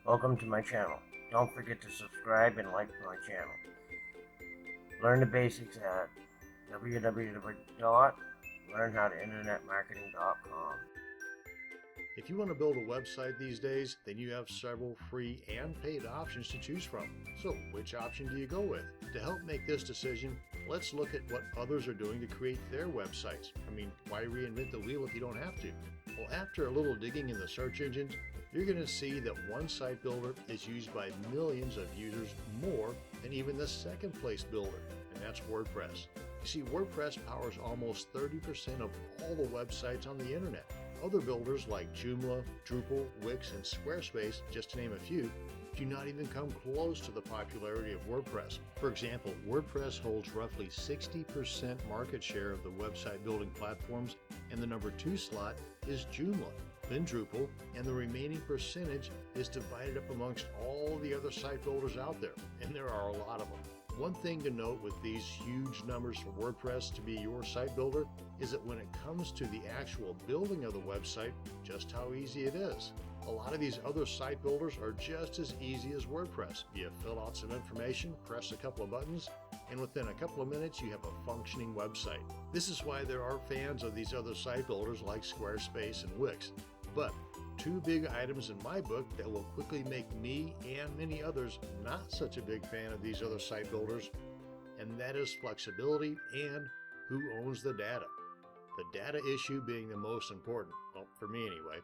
Welcome to my channel. Don't forget to subscribe and like my channel. Learn the basics at www.learnhowtointernetmarketing.com. If you want to build a website these days, then you have several free and paid options to choose from. So which option do you go with? To help make this decision, let's look at what others are doing to create their websites. Why reinvent the wheel if you don't have to? Well, after a little digging in the search engines, you're going to see that one site builder is used by millions of users more than even the second place builder, and that's WordPress. You see, WordPress powers almost 30% of all the websites on the internet. Other builders like Joomla, Drupal, Wix, and Squarespace, just to name a few, do not even come close to the popularity of WordPress. For example, WordPress holds roughly 60% market share of the website building platforms, and the number 2 slot is Joomla, then Drupal, and the remaining percentage is divided up amongst all the other site builders out there, and there are a lot of them. One thing to note with these huge numbers for WordPress to be your site builder is that when it comes to the actual building of the website, just how easy it is. A lot of these other site builders are just as easy as WordPress. You fill out some information, press a couple of buttons, and within a couple of minutes you have a functioning website. This is why there are fans of these other site builders like Squarespace and Wix. But two big items in my book that will quickly make me and many others not such a big fan of these other site builders, and that is flexibility and who owns the data. The data issue being the most important, well, for me anyway.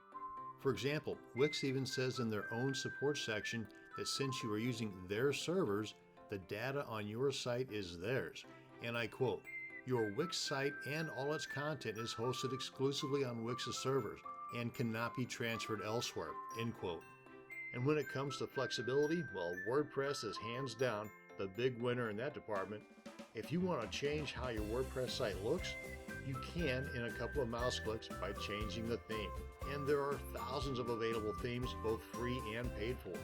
For example, Wix even says in their own support section that since you are using their servers, the data on your site is theirs. And I quote, "Your Wix site and all its content is hosted exclusively on Wix's servers and cannot be transferred elsewhere," end quote. And when it comes to flexibility, well, WordPress is hands down the big winner in that department. If you want to change how your WordPress site looks, you can in a couple of mouse clicks by changing the theme. And there are thousands of available themes, both free and paid for.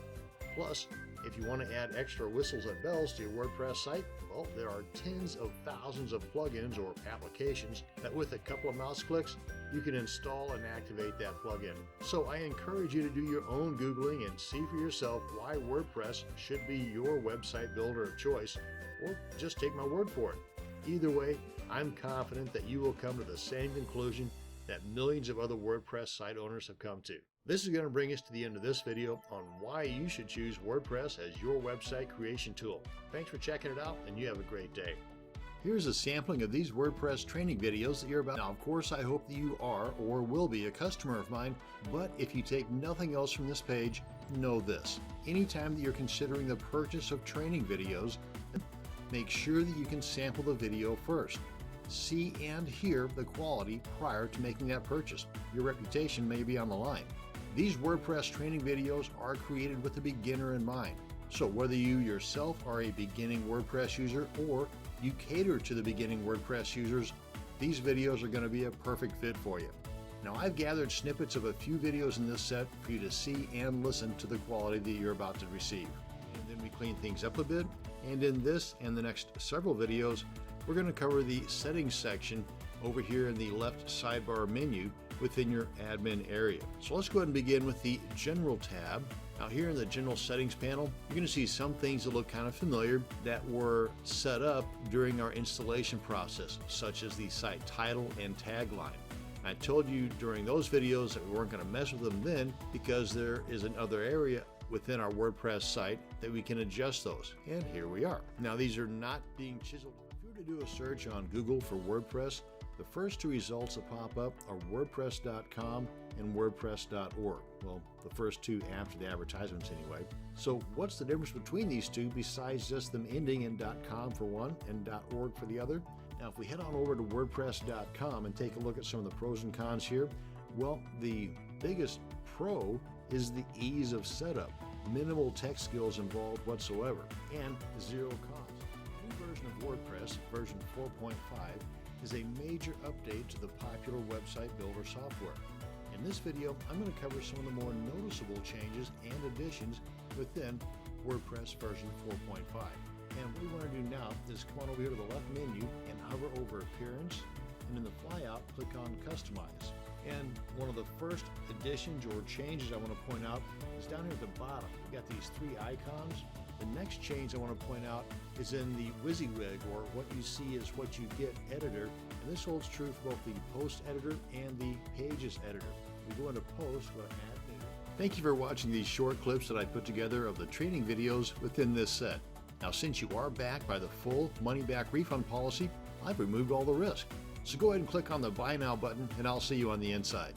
Plus, if you want to add extra whistles and bells to your WordPress site, well, there are tens of thousands of plugins or applications that with a couple of mouse clicks, you can install and activate that plugin. So I encourage you to do your own Googling and see for yourself why WordPress should be your website builder of choice, or just take my word for it. Either way, I'm confident that you will come to the same conclusion that millions of other WordPress site owners have come to. This is going to bring us to the end of this video on why you should choose WordPress as your website creation tool. Thanks for checking it out, and you have a great day. Here's a sampling of these WordPress training videos that you're about. Now, of course, I hope that you are or will be a customer of mine, but if you take nothing else from this page, know this. Anytime that you're considering the purchase of training videos, make sure that you can sample the video first. See and hear the quality prior to making that purchase. Your reputation may be on the line. These WordPress training videos are created with the beginner in mind. So whether you yourself are a beginning WordPress user or you cater to the beginning WordPress users, these videos are going to be a perfect fit for you. Now, I've gathered snippets of a few videos in this set for you to see and listen to the quality that you're about to receive. And then we clean things up a bit, and in this and the next several videos, we're going to cover the settings section over here in the left sidebar menu within your admin area. So let's go ahead and begin with the General tab. Now here in the General Settings panel, you're going to see some things that look kind of familiar that were set up during our installation process, such as the site title and tagline. I told you during those videos that we weren't going to mess with them then because there is another area within our WordPress site that we can adjust those, and here we are. Now these are not being chiseled. If you were to do a search on Google for WordPress, the first two results that pop up are wordpress.com and wordpress.org. Well, the first two after the advertisements anyway. So what's the difference between these two besides just them ending in .com for one and .org for the other? Now, if we head on over to wordpress.com and take a look at some of the pros and cons here, well, the biggest pro is the ease of setup, minimal tech skills involved whatsoever, and zero cost. The new version of WordPress, version 4.5, is a major update to the popular website builder software. In this video, I'm going to cover some of the more noticeable changes and additions within WordPress version 4.5. And what we want to do now is come on over here to the left menu and hover over Appearance, and in the flyout, click on Customize. And one of the first additions or changes I want to point out is down here at the bottom. You got these three icons. The next change I want to point out is in the WYSIWYG, or what you see is what you get editor. And this holds true for both the post editor and the pages editor. We go into post, go to add new. Thank you for watching these short clips that I put together of the training videos within this set. Now, since you are backed by the full money-back refund policy, I've removed all the risk. So go ahead and click on the Buy Now button, and I'll see you on the inside.